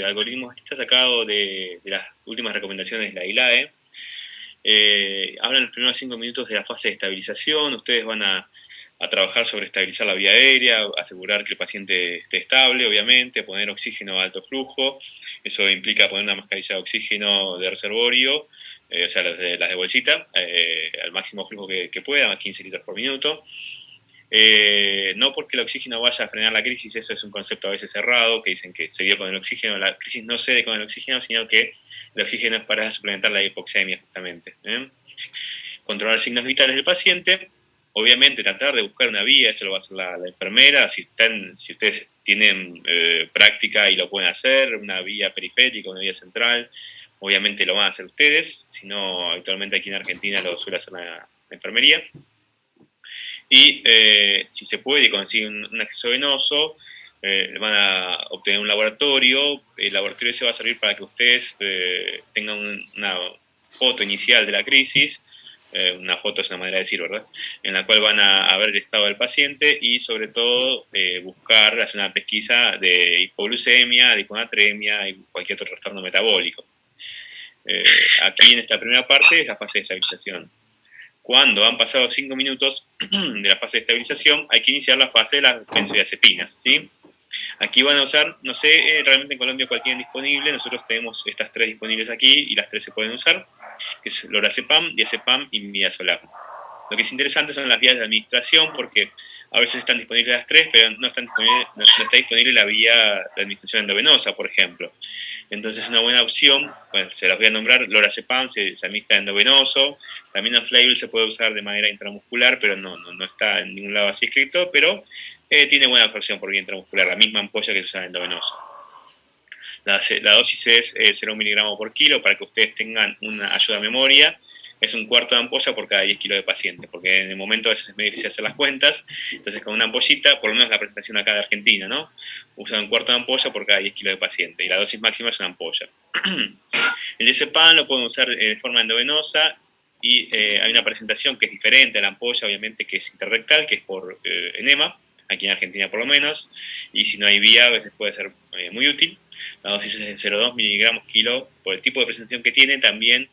algoritmos está sacado de las últimas recomendaciones de la ILAE. Hablan los primeros 5 minutos de la fase de estabilización. Ustedes van a trabajar sobre estabilizar la vía aérea, asegurar que el paciente esté estable, obviamente, poner oxígeno a alto flujo. Eso implica poner una mascarilla de oxígeno de reservorio, o sea, las de bolsita, al máximo flujo que pueda, 15 litros por minuto. No porque el oxígeno vaya a frenar la crisis, eso es un concepto a veces errado, que dicen que se dio con el oxígeno, la crisis no cede con el oxígeno, sino que el oxígeno es para suplementar la hipoxemia justamente. Controlar signos vitales del paciente, obviamente tratar de buscar una vía, eso lo va a hacer la enfermera, si ustedes tienen práctica y lo pueden hacer, una vía periférica, una vía central, obviamente lo van a hacer ustedes, si no, actualmente aquí en Argentina lo suele hacer la enfermería. Y si se puede conseguir un acceso venoso, van a obtener un laboratorio. El laboratorio se va a servir para que ustedes tengan una foto inicial de la crisis. Una foto es una manera de decir, ¿verdad? En la cual van a ver el estado del paciente y sobre todo buscar, hacer una pesquisa de hipoglucemia, de hiponatremia y cualquier otro trastorno metabólico. Aquí en esta primera parte es la fase de estabilización. Cuando han pasado 5 minutos de la fase de estabilización, hay que iniciar la fase de las benzodiazepinas, ¿sí? Aquí van a usar, no sé realmente en Colombia cuál tienen disponible, nosotros tenemos estas 3 disponibles aquí y las 3 se pueden usar, que es lorazepam, diazepam y midazolam. Lo que es interesante son las vías de administración, porque a veces están disponibles las 3, pero no está disponible la vía de administración endovenosa, por ejemplo. Entonces, una buena opción, bueno, se las voy a nombrar, lorazepam se administra endovenoso, también off-label se puede usar de manera intramuscular, pero no está en ningún lado así escrito, pero tiene buena absorción por vía intramuscular, la misma ampolla que se usa en endovenoso. La dosis es 0 miligramos por kilo para que ustedes tengan una ayuda a memoria. Es un cuarto de ampolla por cada 10 kilos de paciente, porque en el momento a veces es medio difícil hacer las cuentas. Entonces, con una ampollita, por lo menos la presentación acá de Argentina, ¿no? Usan un cuarto de ampolla por cada 10 kilos de paciente, y la dosis máxima es una ampolla. El diazepam lo pueden usar de forma endovenosa, y hay una presentación que es diferente a la ampolla, obviamente, que es interrectal, que es por enema, aquí en Argentina por lo menos, y si no hay vía, a veces puede ser muy útil. La dosis es de 0,2 miligramos kilo, por el tipo de presentación que tiene, también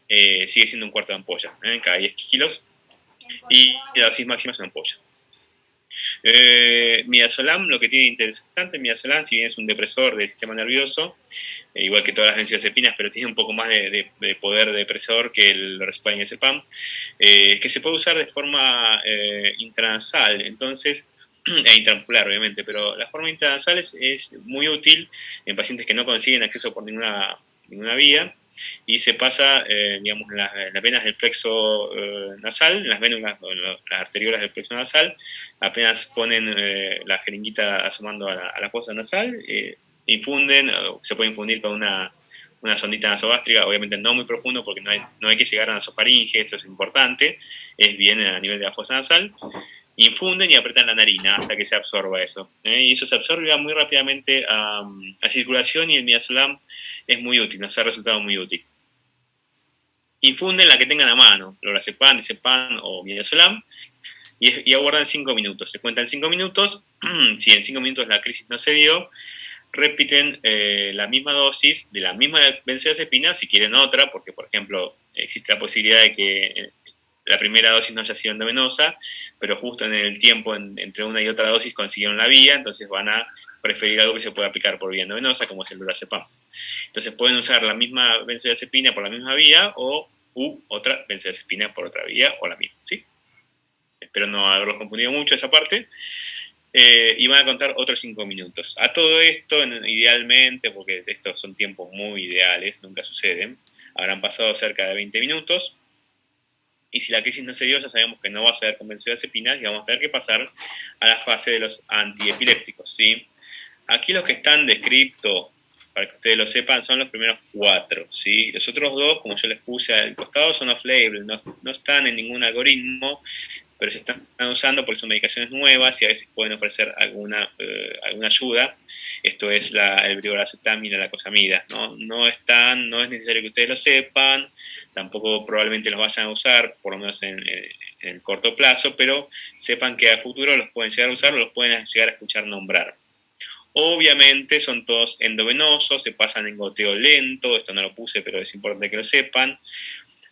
sigue siendo un cuarto de ampolla, cada 10 kilos, y la dosis máxima es una ampolla. Midazolam, lo que tiene interesante, midazolam, si bien es un depresor del sistema nervioso, igual que todas las benzodiazepinas, pero tiene un poco más de poder depresor que el lorazepam y el diazepam, que se puede usar de forma intranasal, entonces, e intramuscular obviamente, pero la forma intranasal es muy útil en pacientes que no consiguen acceso por ninguna vía, y se pasa, digamos, en las venas del plexo nasal, en las venas, las arteriolas del plexo nasal, apenas ponen la jeringuita asomando a la fosa nasal, infunden, se puede infundir con una sondita nasogástrica, obviamente no muy profundo porque no hay que llegar a la nasofaringe, eso es importante, es bien a nivel de la fosa nasal. Infunden y apretan la narina hasta que se absorba eso. Y eso se absorbe muy rápidamente a circulación, y el midazolam es muy útil, nos ha resultado muy útil. Infunden la que tengan a mano, lorazepam, diazepam o midazolam, y aguardan 5 minutos. Se cuentan 5 minutos, si en 5 minutos la crisis no se dio, repiten la misma dosis de la misma benzodiazepina, si quieren otra, porque por ejemplo existe la posibilidad de que la primera dosis no haya sido endovenosa, pero justo en el tiempo entre una y otra dosis consiguieron la vía, entonces van a preferir algo que se pueda aplicar por vía endovenosa, como es el lorazepam. Entonces pueden usar la misma benzodiazepina por la misma vía o otra benzodiazepina por otra vía o la misma, ¿sí? Espero no haberlos confundido mucho esa parte. Y van a contar otros 5 minutos. A todo esto, idealmente, porque estos son tiempos muy ideales, nunca suceden, habrán pasado cerca de 20 minutos, y si la crisis no se dio, ya sabemos que no va a ser con benzodiazepinas y vamos a tener que pasar a la fase de los antiepilépticos, ¿sí? Aquí los que están descritos, para que ustedes lo sepan, son los primeros 4, ¿sí? Los otros 2, como yo les puse al costado, son off-label, no están en ningún algoritmo, pero se están usando porque son medicaciones nuevas y a veces pueden ofrecer alguna ayuda. Esto es el brivaracetam y la lacosamida, ¿no? No es necesario que ustedes lo sepan, tampoco probablemente los vayan a usar, por lo menos en el corto plazo, pero sepan que a futuro los pueden llegar a usar o los pueden llegar a escuchar nombrar. Obviamente son todos endovenosos, se pasan en goteo lento, esto no lo puse, pero es importante que lo sepan.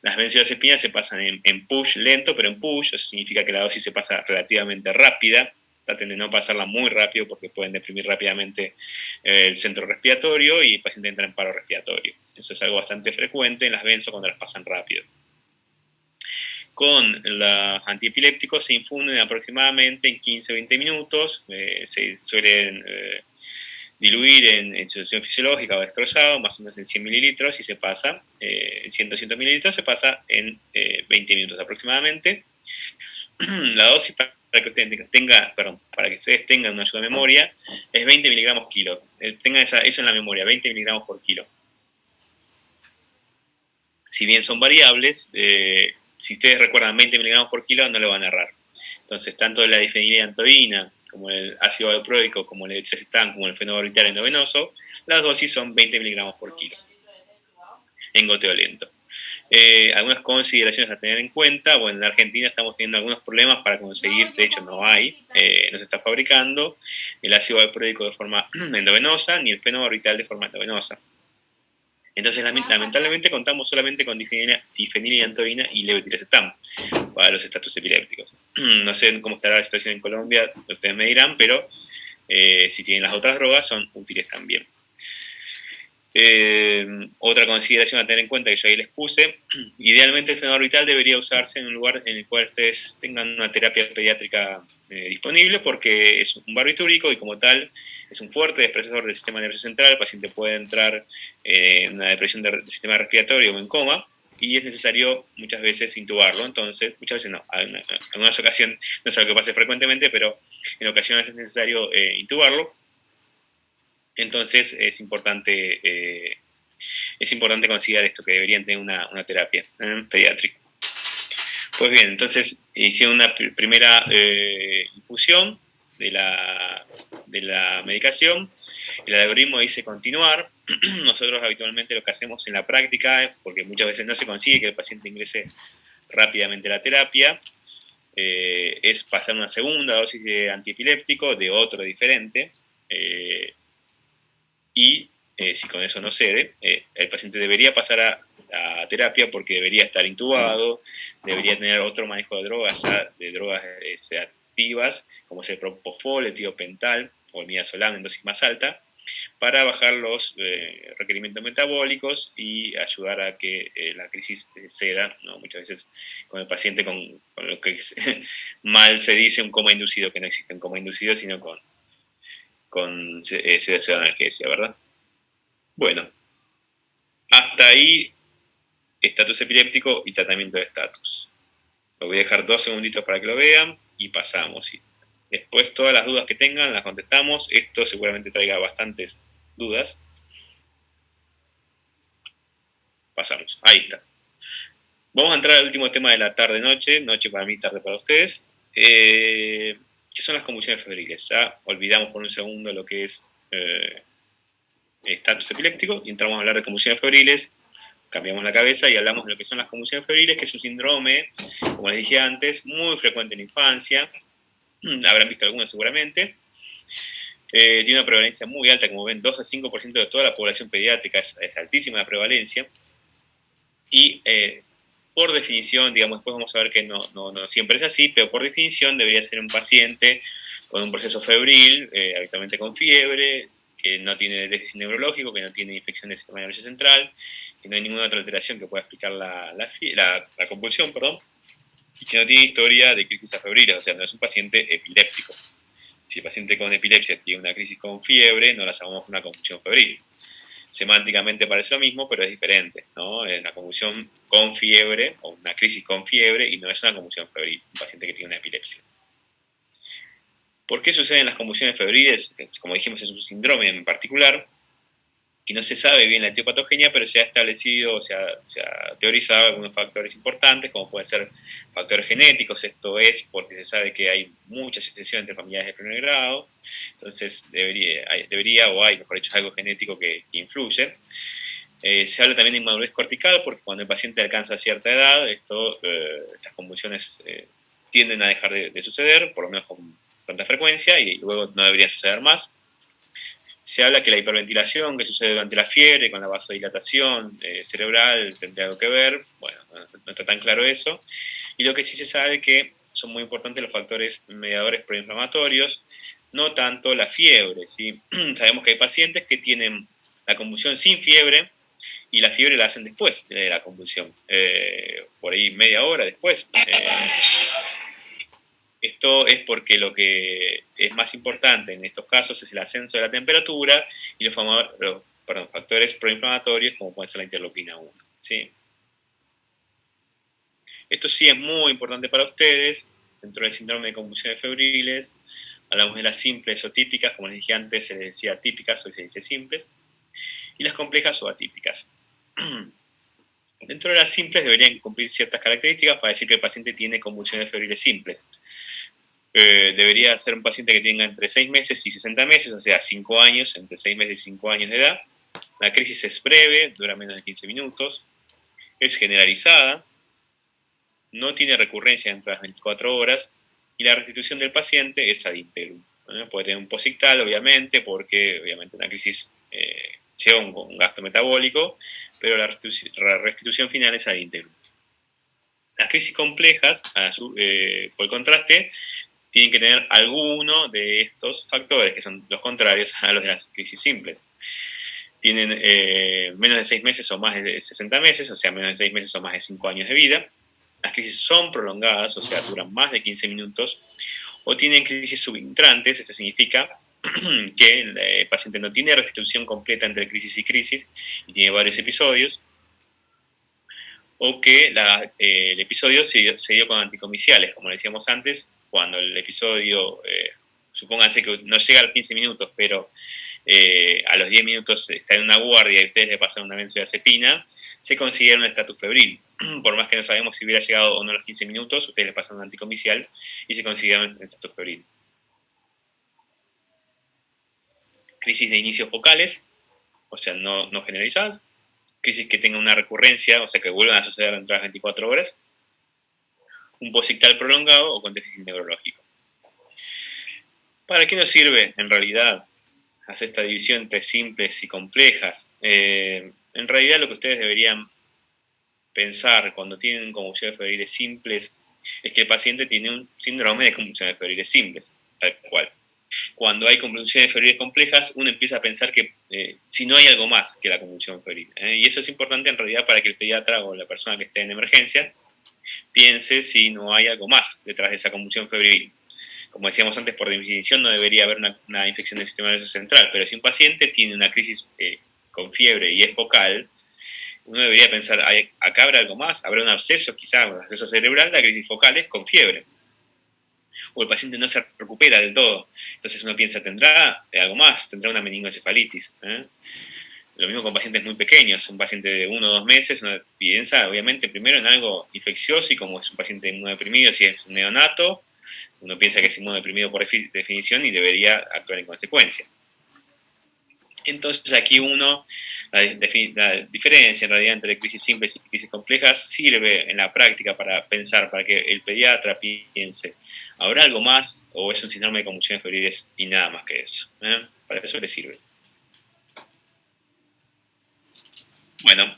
Las benzodiazepinas se pasan en push lento, pero en push, eso significa que la dosis se pasa relativamente rápida. Traten de no pasarla muy rápido porque pueden deprimir rápidamente el centro respiratorio y el paciente entra en paro respiratorio. Eso es algo bastante frecuente en las benzos cuando las pasan rápido. Con los antiepilépticos se infunden aproximadamente en 15-20 minutos, se suelen diluir en solución fisiológica o destrozado, más o menos en 100 mililitros, y se pasa, 100-200 mililitros, se pasa en 20 minutos aproximadamente. La dosis para que ustedes para que ustedes tengan una ayuda de memoria, es 20 miligramos kilo. Tengan eso en la memoria, 20 miligramos por kilo. Si bien son variables, si ustedes recuerdan 20 miligramos por kilo, no lo van a errar. Entonces, tanto la difenilantoína, como el ácido valproico, como el levetiracetam, como el fenobarbital endovenoso, las dosis son 20 miligramos por kilo, en goteo lento. Algunas consideraciones a tener en cuenta. Bueno, en Argentina estamos teniendo algunos problemas para conseguir, de hecho no hay, no se está fabricando el ácido valproico de forma endovenosa, ni el fenobarbital de forma endovenosa. Entonces, lamentablemente, contamos solamente con difenilantoína y levetiracetam para los estatus epilépticos. No sé cómo estará la situación en Colombia, ustedes me dirán, pero si tienen las otras drogas, son útiles también. Otra consideración a tener en cuenta que yo ahí les puse, idealmente el fenobarbital debería usarse en un lugar en el cual ustedes tengan una terapia pediátrica disponible, porque es un barbitúrico y como tal es un fuerte despresor del sistema nervioso central. El paciente puede entrar en una depresión del sistema respiratorio o en coma, y es necesario muchas veces intubarlo. Entonces, muchas veces no, en algunas ocasiones, no es algo que pase frecuentemente, pero en ocasiones es necesario intubarlo. Entonces es importante considerar esto, que deberían tener una terapia pediátrica. Pues bien, entonces hicieron una primera infusión de la medicación. El algoritmo dice continuar. Nosotros habitualmente lo que hacemos en la práctica, porque muchas veces no se consigue que el paciente ingrese rápidamente a la terapia, es pasar una segunda dosis de antiepiléptico de otro diferente, y si con eso no cede, el paciente debería pasar a terapia porque debería estar intubado, debería tener otro manejo de drogas, ya de drogas activas, como es el propofol, el tiopental o el midazolam en dosis más alta, para bajar los requerimientos metabólicos y ayudar a que la crisis ceda, ¿no? Muchas veces con el paciente con lo que mal se dice un coma inducido, que no existe un coma inducido, sino con sedación analgesia, ¿verdad? Bueno, hasta ahí estatus epiléptico y tratamiento de estatus. Lo voy a dejar 2 segunditos para que lo vean y pasamos. Y después todas las dudas que tengan las contestamos. Esto seguramente traiga bastantes dudas. Pasamos, ahí está. Vamos a entrar al último tema de la tarde-noche, noche para mí, tarde para ustedes. ¿Qué son las convulsiones febriles? Ya olvidamos por un segundo lo que es estatus epiléptico y entramos a hablar de convulsiones febriles. Cambiamos la cabeza y hablamos de lo que son las convulsiones febriles, que es un síndrome, como les dije antes, muy frecuente en la infancia. Habrán visto algunos seguramente. Tiene una prevalencia muy alta, como ven, 2 a 5% de toda la población pediátrica, es altísima la prevalencia. Y por definición, digamos, después vamos a ver que no siempre es así, pero por definición debería ser un paciente con un proceso febril, habitualmente con fiebre, que no tiene déficit neurológico, que no tiene infección del sistema nervioso central, que no hay ninguna otra alteración que pueda explicar la convulsión, y que no tiene historia de crisis febriles, o sea, no es un paciente epiléptico. Si el paciente con epilepsia tiene una crisis con fiebre, no la llamamos una convulsión febril. Semánticamente parece lo mismo, pero es diferente, ¿no? Es una convulsión con fiebre, o una crisis con fiebre, y no es una convulsión febril, un paciente que tiene una epilepsia. ¿Por qué suceden las convulsiones febriles? Como dijimos, es un síndrome en particular, y no se sabe bien la etiopatogenia, pero se ha establecido, se ha teorizado algunos factores importantes, como pueden ser factores genéticos. Esto es porque se sabe que hay mucha sucesión entre familiares de primer grado, entonces debería o hay, mejor dicho, algo genético que influye. Se habla también de inmadurez cortical, porque cuando el paciente alcanza cierta edad, estas convulsiones tienden a dejar de suceder, por lo menos con tanta frecuencia, y luego no deberían suceder más. Se habla que la hiperventilación que sucede durante la fiebre con la vasodilatación cerebral tendría algo que ver. Bueno, no está tan claro eso. Y lo que sí se sabe es que son muy importantes los factores mediadores proinflamatorios, no tanto la fiebre, ¿sí? Sabemos que hay pacientes que tienen la convulsión sin fiebre y la fiebre la hacen después de la convulsión, por ahí media hora después. Esto es porque lo que es más importante en estos casos es el ascenso de la temperatura y los factores proinflamatorios, como puede ser la interleuquina 1. ¿Sí? Esto sí es muy importante para ustedes. Dentro del síndrome de convulsiones febriles, hablamos de las simples o típicas, como les dije antes, se les decía típicas, hoy se dice simples, y las complejas o atípicas. Dentro de las simples deberían cumplir ciertas características para decir que el paciente tiene convulsiones febriles simples. Debería ser un paciente que tenga entre 6 meses y 60 meses, o sea, 5 años, entre 6 meses y 5 años de edad. La crisis es breve, dura menos de 15 minutos, es generalizada, no tiene recurrencia dentro de las 24 horas y la restitución del paciente es ad integrum. Puede tener un posictal, obviamente, porque obviamente una crisis lleva un gasto metabólico, pero la restitución final es ad integrum. Las crisis complejas, por el contraste, tienen que tener alguno de estos factores, que son los contrarios a los de las crisis simples. Tienen menos de 6 meses o más de 60 meses, o sea, menos de 6 meses o más de 5 años de vida. Las crisis son prolongadas, o sea, duran más de 15 minutos, o tienen crisis subintrantes, esto significa que el paciente no tiene restitución completa entre crisis y crisis, y tiene varios episodios, o que el episodio se dio con anticomiciales, como decíamos antes, cuando el episodio, supónganse que no llega a los 15 minutos, pero a los 10 minutos está en una guardia y ustedes le pasan una benzodiazepina, se considera un estatus febril. Por más que no sabemos si hubiera llegado o no a los 15 minutos, ustedes le pasan un anticomicial y se considera un estatus febril. Crisis de inicios focales, o sea, no generalizadas. Crisis que tengan una recurrencia, o sea, que vuelvan a suceder dentro de las 24 horas. Un posictal prolongado o con déficit neurológico. ¿Para qué nos sirve, en realidad, hacer esta división entre simples y complejas? En realidad, lo que ustedes deberían pensar cuando tienen convulsiones febriles simples es que el paciente tiene un síndrome de convulsiones febriles simples, tal cual. Cuando hay convulsiones febriles complejas, uno empieza a pensar que si no hay algo más que la convulsión febril. Y eso es importante en realidad para que el pediatra o la persona que esté en emergencia piense si no hay algo más detrás de esa convulsión febril. Como decíamos antes, por definición no debería haber una infección del sistema nervioso central, pero si un paciente tiene una crisis con fiebre y es focal, uno debería pensar, ¿acá habrá algo más? ¿Habrá un absceso, quizá un absceso cerebral? La crisis focal es con fiebre. O el paciente no se recupera del todo. Entonces uno piensa, ¿tendrá algo más? ¿Tendrá una meningoencefalitis? Lo mismo con pacientes muy pequeños. Un paciente de 1 o 2 meses, uno piensa, obviamente, primero en algo infeccioso, y como es un paciente inmunodeprimido, si es un neonato, uno piensa que es inmunodeprimido por definición y debería actuar en consecuencia. Entonces aquí la diferencia en realidad entre crisis simples y crisis complejas sirve en la práctica para pensar, para que el pediatra piense, ¿habrá algo más o es un síndrome de convulsiones febriles y nada más que eso? Para eso le sirve. Bueno,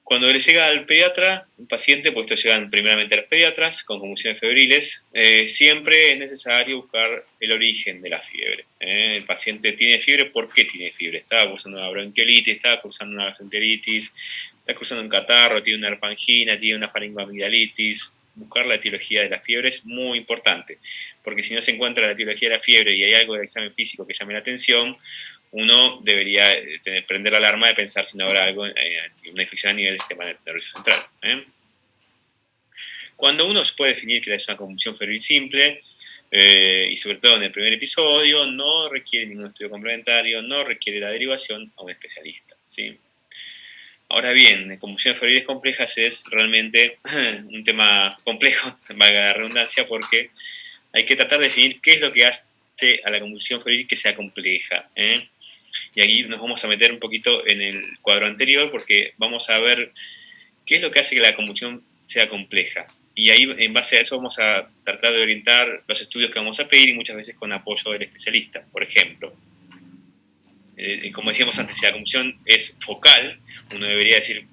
cuando le llega al pediatra, un paciente, pues esto llegan primeramente a los pediatras con convulsiones febriles, siempre es necesario buscar el origen de la fiebre. El paciente tiene fiebre, ¿por qué tiene fiebre? Está cursando una bronquiolitis, está cursando una gastroenteritis, está cursando un catarro, tiene una herpangina, tiene una faringoamigdalitis. Buscar la etiología de la fiebre es muy importante, porque si no se encuentra la etiología de la fiebre y hay algo del examen físico que llame la atención, uno debería prender la alarma de pensar si no habrá algo, una infección a nivel del sistema nervioso central. Cuando uno puede definir que es una convulsión febril simple, y sobre todo en el primer episodio, no requiere ningún estudio complementario, no requiere la derivación a un especialista. ¿Sí? Ahora bien, convulsiones febriles complejas es realmente un tema complejo, valga la redundancia, porque hay que tratar de definir qué es lo que hace a la convulsión febril que sea compleja. Y aquí nos vamos a meter un poquito en el cuadro anterior porque vamos a ver qué es lo que hace que la convulsión sea compleja. Y ahí, en base a eso, vamos a tratar de orientar los estudios que vamos a pedir y muchas veces con apoyo del especialista. Por ejemplo, como decíamos antes, si la convulsión es focal, uno debería decir,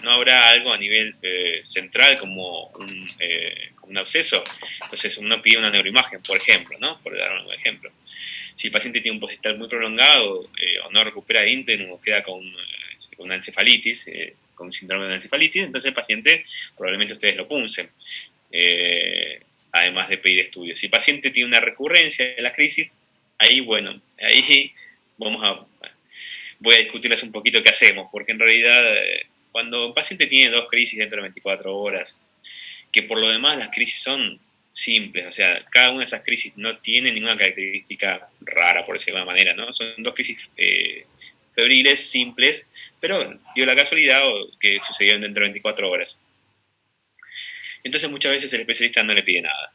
¿no habrá algo a nivel central como un absceso? Entonces uno pide una neuroimagen, por ejemplo, ¿no? Por dar un ejemplo. Si el paciente tiene un positral muy prolongado o no recupera íntegro o queda con una encefalitis, con un síndrome de encefalitis, entonces el paciente probablemente ustedes lo puncen, además de pedir estudios. Si el paciente tiene una recurrencia de la crisis, ahí, bueno, ahí voy a discutirles un poquito qué hacemos, porque en realidad cuando un paciente tiene 2 crisis dentro de 24 horas, que por lo demás las crisis son simples, o sea, cada una de esas crisis no tiene ninguna característica rara, por decirlo de alguna manera, ¿no? Son 2 crisis febriles, simples, pero dio la casualidad que sucedieron dentro de 24 horas. Entonces muchas veces el especialista no le pide nada,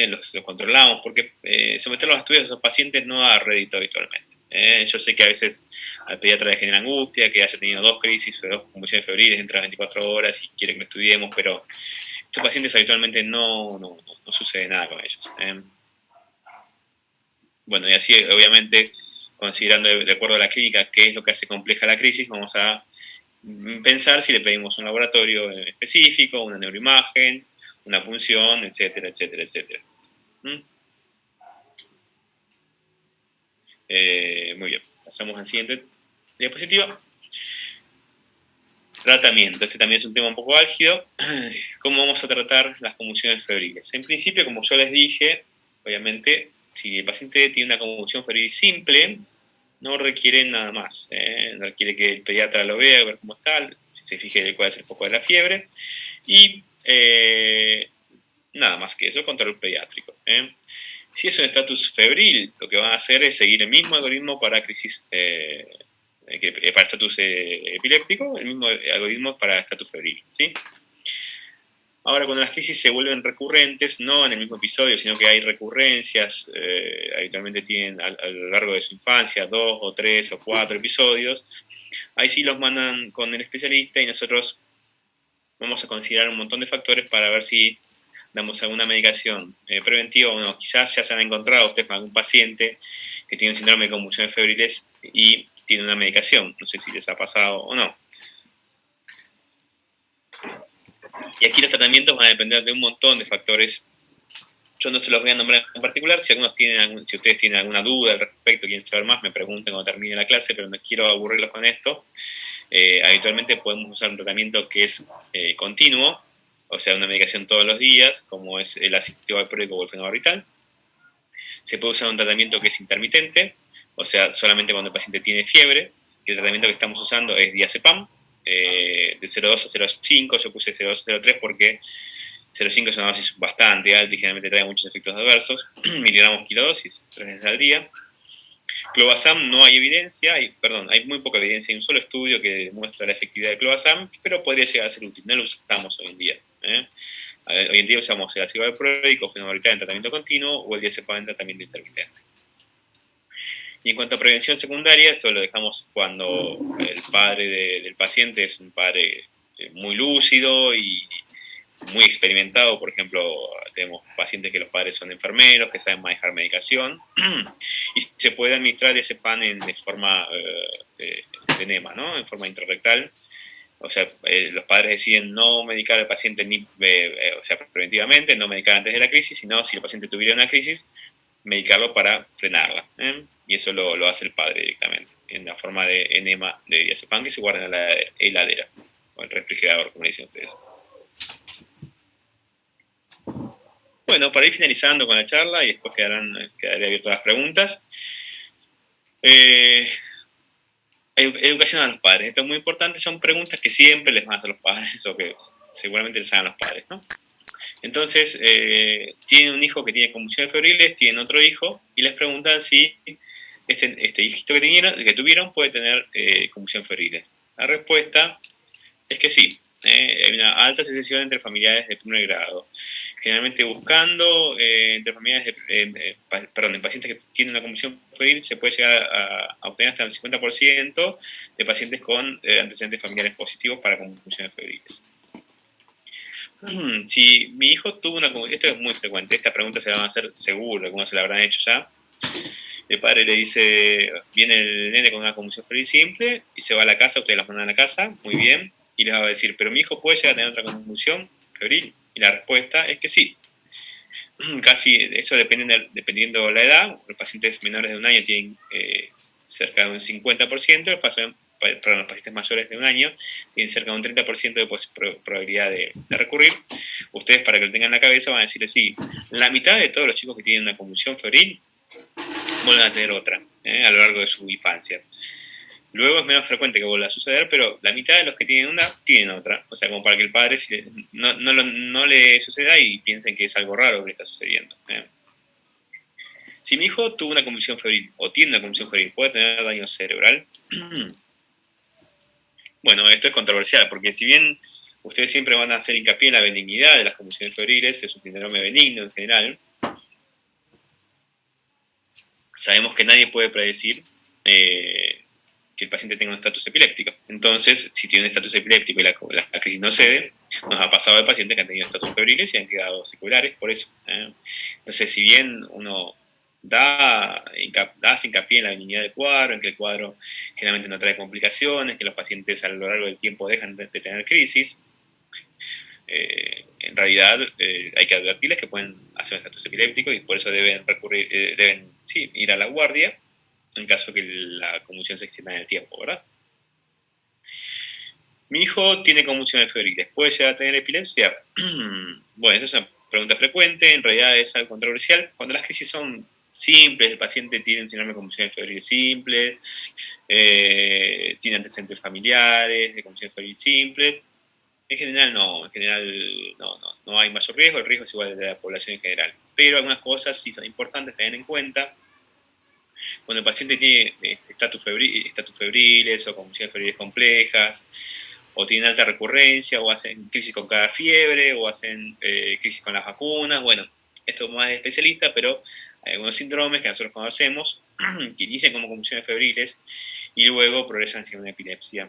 los controlamos, porque someter los estudios a esos pacientes no da rédito habitualmente. Yo sé que a veces al pediatra le genera angustia, que haya tenido 2 crisis o 2 convulsiones febriles dentro de 24 horas y quiere que lo estudiemos, pero estos pacientes habitualmente no sucede nada con ellos. Bueno, y así, obviamente, considerando de acuerdo a la clínica qué es lo que hace compleja la crisis, vamos a pensar si le pedimos un laboratorio específico, una neuroimagen, una punción, etcétera, etcétera, etcétera. Muy bien, pasamos al siguiente diapositiva. Tratamiento. Este también es un tema un poco álgido. ¿Cómo vamos a tratar las convulsiones febriles? En principio, como yo les dije, obviamente, si el paciente tiene una convulsión febril simple, no requiere nada más. No requiere que el pediatra lo vea, ver cómo está, se fije cuál es el foco de la fiebre. Y nada más que eso, control pediátrico. Si es un estatus febril, lo que van a hacer es seguir el mismo algoritmo para crisis para estatus epiléptico, el mismo algoritmo para estatus febril, ¿sí? Ahora, cuando las crisis se vuelven recurrentes, no en el mismo episodio, sino que hay recurrencias, habitualmente tienen a lo largo de su infancia 2 o 3 o 4 episodios, ahí sí los mandan con el especialista y nosotros vamos a considerar un montón de factores para ver si damos alguna medicación preventiva o no. Quizás ya se han encontrado ustedes con algún paciente que tiene un síndrome de convulsiones febriles y tiene una medicación. No sé si les ha pasado o no. Y aquí los tratamientos van a depender de un montón de factores. Yo no se los voy a nombrar en particular. Si ustedes tienen alguna duda al respecto, quieren saber más, me pregunten cuando termine la clase, pero no quiero aburrirlos con esto. Habitualmente podemos usar un tratamiento que es continuo, o sea, una medicación todos los días, como es el ácido valproico o el fenobarbital. Se puede usar un tratamiento que es intermitente, o sea, solamente cuando el paciente tiene fiebre, que el tratamiento que estamos usando es diazepam, de 0,2 a 0,5, yo puse 0,2 a 0,3 porque 0,5 es una dosis bastante alta y generalmente trae muchos efectos adversos, miligramos kilodosis, 3 veces al día. Clobazam no hay evidencia, hay muy poca evidencia, hay un solo estudio que demuestra la efectividad de clobazam, pero podría llegar a ser útil, no lo usamos hoy en día. Hoy en día usamos el ácido valproico, fenobarbital en tratamiento continuo o el diazepam en tratamiento intermitente. Y en cuanto a prevención secundaria, eso lo dejamos cuando el padre del paciente es un padre muy lúcido y muy experimentado. Por ejemplo, tenemos pacientes que los padres son enfermeros, que saben manejar medicación, y se puede administrar ese pan de forma de enema, ¿no? En forma intrarrectal. O sea, los padres deciden no medicar al paciente o sea, preventivamente, no medicar antes de la crisis, sino si el paciente tuviera una crisis, medicarlo para frenarla. Y eso lo hace el padre directamente, en la forma de enema de diazepam que se guarda en la heladera, o el refrigerador, como dicen ustedes. Bueno, para ir finalizando con la charla y después quedaré abierto a las preguntas. Educación a los padres. Esto es muy importante, son preguntas que siempre les van a hacer los padres o que seguramente les hagan los padres, ¿no? Entonces, tienen un hijo que tiene convulsiones febriles, tienen otro hijo y les preguntan si este hijito que tuvieron puede tener convulsiones febriles. La respuesta es que sí. Hay una alta asociación entre familiares de primer grado. Generalmente buscando entre familiares en pacientes que tienen una convulsión febril se puede llegar a obtener hasta el 50% de pacientes con antecedentes familiares positivos para convulsiones febriles. Si mi hijo tuvo una convulsión, esto es muy frecuente, esta pregunta se la van a hacer seguro, algunos se la habrán hecho ya. el padre le dice, viene el nene con una convulsión febril simple y se va a la casa, ustedes la mandan a la casa, muy bien, y les va a decir, pero mi hijo puede llegar a tener otra convulsión febril. Y la respuesta es que sí. Casi eso dependiendo de la edad. Los pacientes menores de un año tienen cerca de un 50%, los pacientes mayores de un año tienen cerca de un 30% de probabilidad de recurrir. Ustedes, para que lo tengan en la cabeza, van a decirle sí. La mitad de todos los chicos que tienen una convulsión febril vuelven a tener otra a lo largo de su infancia. Luego es menos frecuente que vuelva a suceder, pero la mitad de los que tienen una, tienen otra. O sea, como para que el padre no le suceda y piensen que es algo raro que le está sucediendo. Si mi hijo tuvo una convulsión febril o tiene una convulsión febril, ¿puede tener daño cerebral? Bueno, esto es controversial, porque si bien ustedes siempre van a hacer hincapié en la benignidad de las convulsiones febriles, es un síndrome benigno en general, sabemos que nadie puede predecir que el paciente tenga un estatus epiléptico. Entonces, si tiene un estatus epiléptico y la crisis no cede, nos ha pasado de pacientes que han tenido estatus febriles y han quedado seculares por eso. Entonces, si bien uno hace hincapié en la benignidad del cuadro, en que el cuadro generalmente no trae complicaciones, que los pacientes a lo largo del tiempo dejan de tener crisis, en realidad hay que advertirles que pueden hacer un estatus epiléptico y por eso deben ir a la guardia en caso que la convulsión se extienda en el tiempo, ¿verdad? Mi hijo tiene convulsiones febriles, ¿puede llegar a tener epilepsia? Bueno, esta es una pregunta frecuente, en realidad es algo controversial. Cuando las crisis son simples, el paciente tiene un síndrome de convulsiones febriles simples, tiene antecedentes familiares de convulsiones febriles simples, en general no hay mayor riesgo, el riesgo es igual de la población en general. Pero algunas cosas sí son importantes tener en cuenta. Cuando el paciente tiene estatus febriles o convulsiones febriles complejas, o tienen alta recurrencia, o hacen crisis con cada fiebre, o hacen crisis con las vacunas, bueno, esto es más de especialista, pero hay algunos síndromes que nosotros conocemos, que inician como convulsiones febriles, y luego progresan hacia una epilepsia.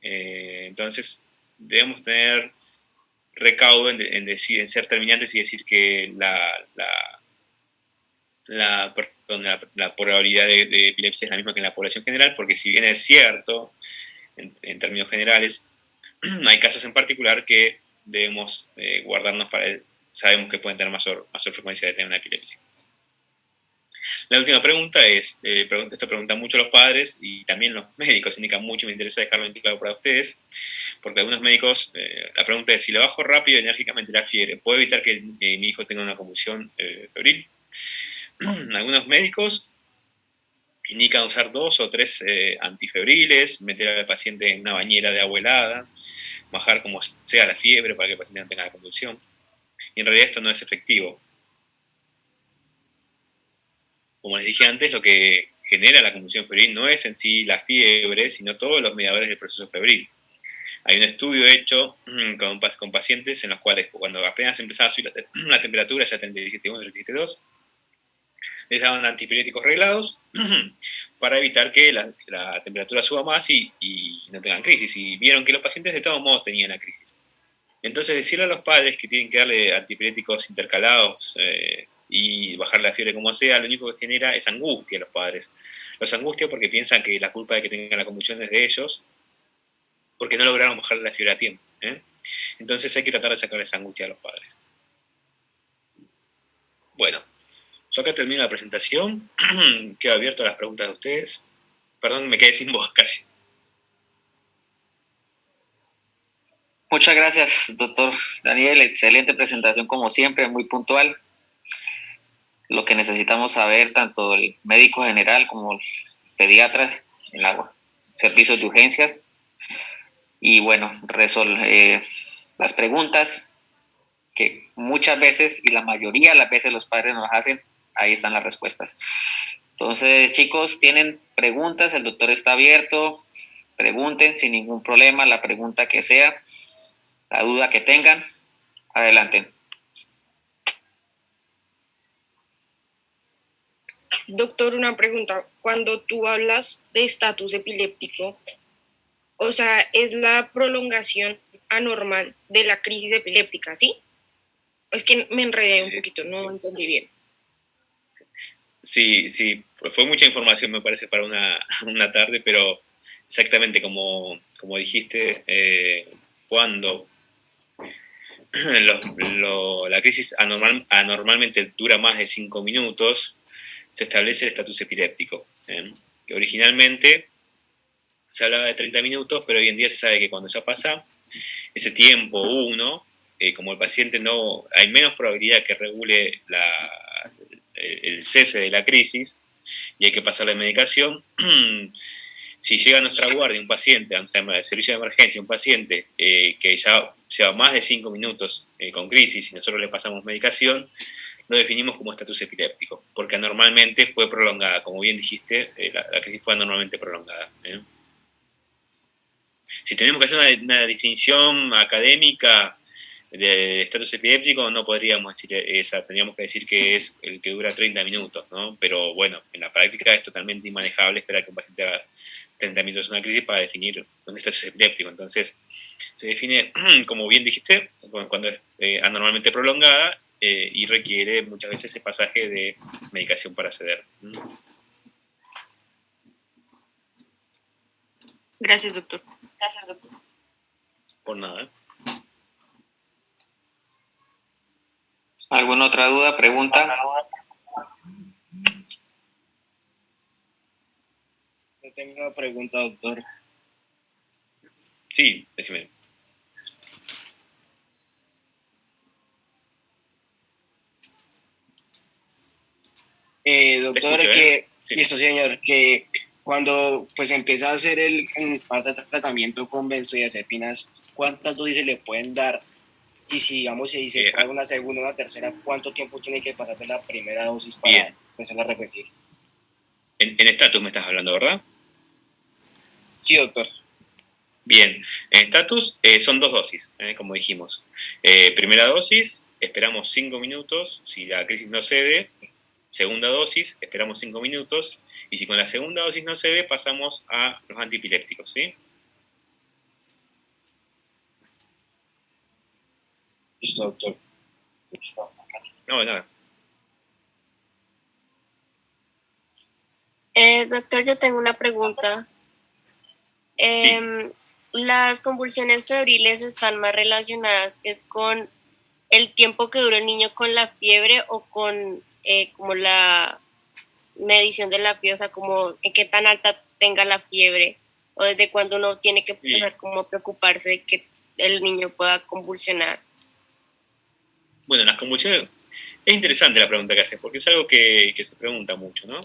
Entonces, debemos tener recaudo en ser terminantes y decir que la probabilidad de epilepsia es la misma que en la población general, porque si bien es cierto, en términos generales, hay casos en particular que debemos guardarnos sabemos que pueden tener mayor frecuencia de tener una epilepsia. La última pregunta es, esto preguntan mucho los padres y también los médicos, indican mucho, me interesa dejarlo en claro para ustedes, porque algunos médicos, la pregunta es, si le bajo rápido y enérgicamente la fiebre, ¿puedo evitar que mi hijo tenga una convulsión febril? Algunos médicos indican usar 2 o 3 antifebriles, meter al paciente en una bañera de agua helada, bajar como sea la fiebre para que el paciente no tenga la convulsión. Y en realidad esto no es efectivo. Como les dije antes, lo que genera la convulsión febril no es en sí la fiebre, sino todos los mediadores del proceso febril. Hay un estudio hecho con pacientes en los cuales cuando apenas empezaba a subir la temperatura, ya 37,1, 37,2, les daban antipiréticos reglados para evitar que la temperatura suba más y no tengan crisis. Y vieron que los pacientes de todos modos tenían la crisis. Entonces, decirle a los padres que tienen que darle antipiréticos intercalados y bajar la fiebre como sea, lo único que genera es angustia a los padres. Los angustia porque piensan que la culpa de que tengan la convulsión es de ellos, porque no lograron bajar la fiebre a tiempo. Entonces hay que tratar de sacar esa angustia a los padres. Bueno, yo acá termino la presentación. Quedo abierto a las preguntas de ustedes. Perdón, me quedé sin voz casi. Muchas gracias, doctor Daniel. Excelente presentación como siempre, muy puntual. Lo que necesitamos saber, tanto el médico general como el pediatra en los servicios de urgencias. Y bueno, las preguntas que muchas veces y la mayoría de las veces los padres nos hacen, ahí están las respuestas. Entonces, chicos, tienen preguntas, el doctor está abierto, pregunten sin ningún problema, la pregunta que sea, la duda que tengan, adelante. Doctor, una pregunta. Cuando tú hablas de estatus epiléptico, o sea, es la prolongación anormal de la crisis epiléptica, ¿sí? Es que me enredé un poquito, no entendí bien. Sí, sí, fue mucha información, me parece, para una tarde, pero exactamente como dijiste, cuando la crisis anormalmente dura más de 5 minutos, se establece el estatus epiléptico, que originalmente se hablaba de 30 minutos, pero hoy en día se sabe que cuando ya pasa ese tiempo uno, como el paciente no, hay menos probabilidad que regule el cese de la crisis y hay que pasar la medicación. Si llega a nuestra guardia un paciente, ante el servicio de emergencia, un paciente que ya lleva más de 5 minutos con crisis y nosotros le pasamos medicación, lo definimos como estatus epiléptico, porque anormalmente fue prolongada, como bien dijiste, la crisis fue anormalmente prolongada. Si tenemos que hacer una distinción académica de estatus epiléptico, no podríamos decir esa, tendríamos que decir que es el que dura 30 minutos, ¿no? Pero bueno, en la práctica es totalmente inmanejable esperar que un paciente haga 30 minutos de una crisis para definir un estatus epiléptico. Entonces, se define, como bien dijiste, cuando es anormalmente prolongada y requiere muchas veces ese pasaje de medicación para ceder. Gracias, doctor. Gracias, doctor. Por nada. ¿Alguna otra duda, pregunta? Yo tengo una pregunta, doctor. Sí, decime. Doctor, escucho, que, sí. listo, señor, que cuando pues empieza a hacer el parte de tratamiento con benzodiazepinas, ¿cuántas dosis se le pueden dar? Y si, digamos, se dice para una segunda o una tercera, ¿cuánto tiempo tiene que pasar de la primera dosis para empezar a repetir? En estatus me estás hablando, ¿verdad? Sí, doctor. Bien, en estatus son 2 dosis, como dijimos. Primera dosis, esperamos 5 minutos, si la crisis no cede. Segunda dosis, esperamos 5 minutos. Y si con la segunda dosis no cede, pasamos a los antiepilépticos, ¿sí? Listo, doctor. Listo. No, nada. Doctor, yo tengo una pregunta. Sí. Las convulsiones febriles están más relacionadas es con el tiempo que dura el niño con la fiebre o con como la medición de la fiebre, o sea, como en qué tan alta tenga la fiebre o desde cuándo uno tiene que empezar como a preocuparse de que el niño pueda convulsionar. Bueno, las convulsiones, es interesante la pregunta que haces, porque es algo que se pregunta mucho, ¿no?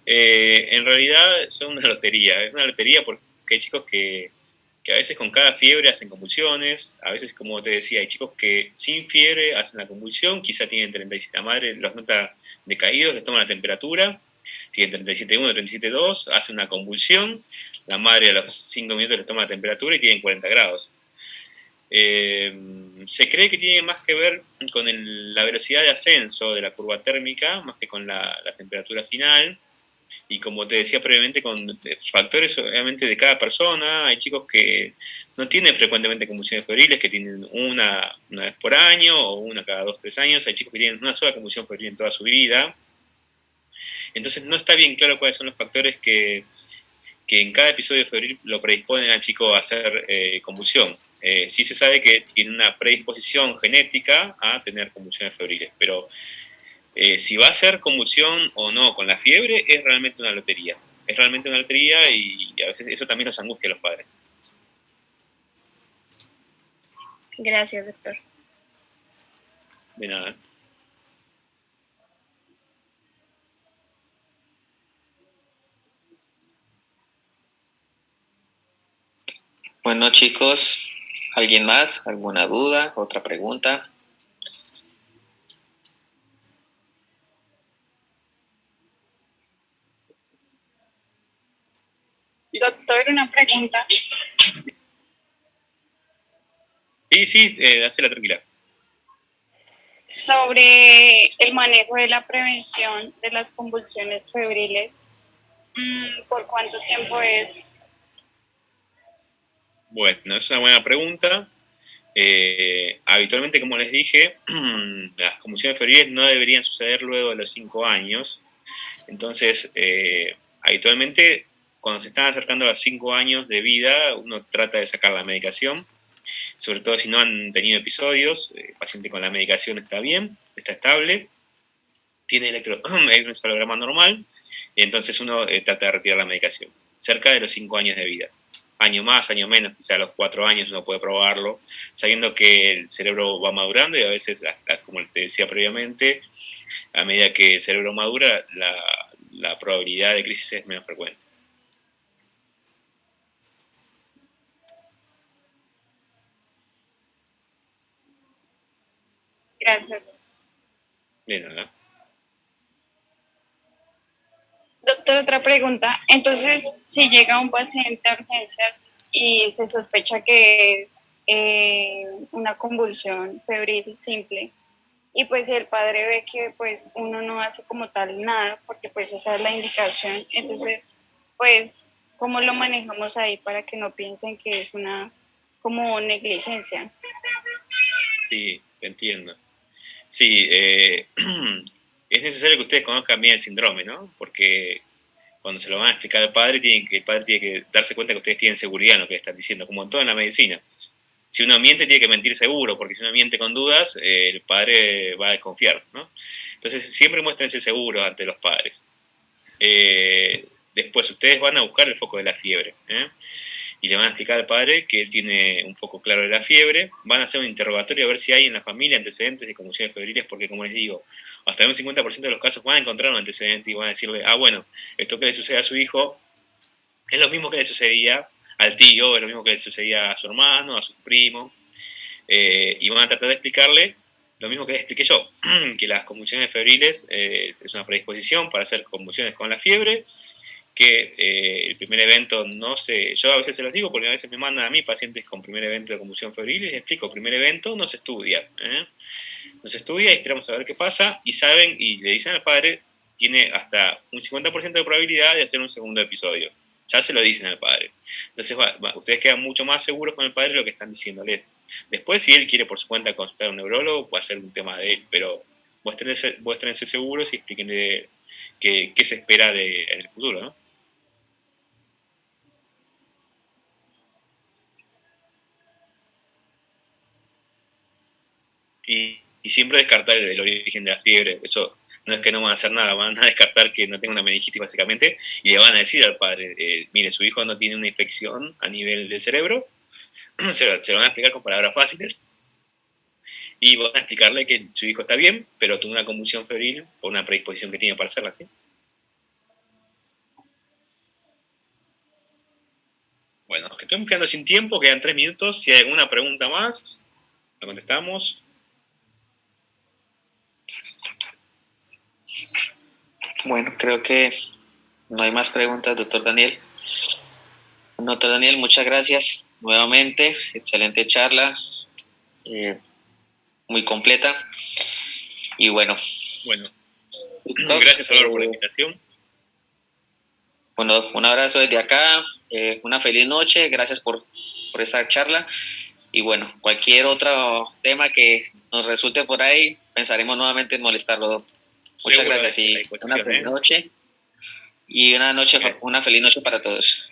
En realidad son una lotería, es una lotería porque hay chicos que a veces con cada fiebre hacen convulsiones, a veces, como te decía, hay chicos que sin fiebre hacen la convulsión, quizá tienen 37, la madre los nota decaídos, les toma la temperatura, tienen 37,1, 37,2, hacen una convulsión, la madre a los 5 minutos les toma la temperatura y tienen 40 grados. Se cree que tiene más que ver con la velocidad de ascenso de la curva térmica, más que con la temperatura final. Y como te decía previamente, con factores obviamente de cada persona. Hay chicos que no tienen frecuentemente convulsiones febriles, que tienen una vez por año o una cada 2 o 3 años. Hay chicos que tienen una sola convulsión febril en toda su vida. Entonces no está bien claro cuáles son los factores que en cada episodio febril lo predisponen al chico a hacer convulsión. Sí se sabe que tiene una predisposición genética a tener convulsiones febriles, pero si va a ser convulsión o no con la fiebre es realmente una lotería. Es realmente una lotería y a veces eso también nos angustia a los padres. Gracias, doctor. De nada. Bueno, chicos, ¿alguien más? ¿Alguna duda? ¿Otra pregunta? Doctor, una pregunta. Sí, hacela tranquila. Sobre el manejo de la prevención de las convulsiones febriles, ¿por cuánto tiempo es? Bueno, es una buena pregunta. Habitualmente, como les dije, las convulsiones febriles no deberían suceder luego de los 5 años. Entonces, habitualmente, cuando se están acercando a los 5 años de vida, uno trata de sacar la medicación, sobre todo si no han tenido episodios, el paciente con la medicación está bien, está estable, tiene electroencefalograma normal, y entonces uno trata de retirar la medicación, cerca de los 5 años de vida. Año más, año menos, quizá a los 4 años uno puede probarlo, sabiendo que el cerebro va madurando y a veces, como te decía previamente, a medida que el cerebro madura, la probabilidad de crisis es menos frecuente. Gracias. De nada. Doctor, otra pregunta. Entonces, si llega un paciente a urgencias y se sospecha que es una convulsión febril simple, y pues el padre ve que pues uno no hace como tal nada, porque pues esa es la indicación, entonces, pues, ¿cómo lo manejamos ahí para que no piensen que es una como negligencia? Sí, te entiendo. Sí, es necesario que ustedes conozcan bien el síndrome, ¿no? Porque cuando se lo van a explicar al padre, el padre tiene que darse cuenta que ustedes tienen seguridad en lo que están diciendo, como en todo en la medicina. Si uno miente, tiene que mentir seguro, porque si uno miente con dudas, el padre va a desconfiar, ¿no? Entonces, siempre muéstrense seguros ante los padres. Después, ustedes van a buscar el foco de la fiebre, y le van a explicar al padre que él tiene un foco claro de la fiebre, van a hacer un interrogatorio a ver si hay en la familia antecedentes de convulsiones febriles, porque como les digo, hasta en un 50% de los casos van a encontrar un antecedente y van a decirle, bueno, esto que le sucede a su hijo es lo mismo que le sucedía al tío, es lo mismo que le sucedía a su hermano, a su primo, y van a tratar de explicarle lo mismo que les expliqué yo, que las convulsiones febriles es una predisposición para hacer convulsiones con la fiebre, que el primer evento no se... Yo a veces se los digo porque a veces me mandan a mí pacientes con primer evento de convulsión febril y les explico, primer evento no se estudia, no se estudia y esperamos a ver qué pasa y saben y le dicen al padre, tiene hasta un 50% de probabilidad de hacer un segundo episodio. Ya se lo dicen al padre. Entonces ustedes quedan mucho más seguros con el padre de lo que están diciéndole. Después, si él quiere por su cuenta consultar a un neurólogo, puede ser un tema de él, pero muéstrense seguros y explíquenle qué se espera en el futuro, ¿no? Y siempre descartar el origen de la fiebre. Eso no es que no van a hacer nada, van a descartar que no tenga una meningitis básicamente y le van a decir al padre, mire, su hijo no tiene una infección a nivel del cerebro, se lo van a explicar con palabras fáciles y van a explicarle que su hijo está bien, pero tuvo una convulsión febril por una predisposición que tiene para hacerla así. Bueno, estamos quedando sin tiempo, quedan 3 minutos. Si hay alguna pregunta más, la contestamos. Bueno, creo que no hay más preguntas, doctor Daniel. Doctor Daniel, muchas gracias nuevamente. Excelente charla, muy completa. Y bueno. Bueno, gracias Álvaro por la invitación. Bueno, un abrazo desde acá, una feliz noche, gracias por esta charla. Y bueno, cualquier otro tema que nos resulte por ahí, pensaremos nuevamente en molestarlo. Muchas gracias y una feliz noche. Y una feliz noche para todos.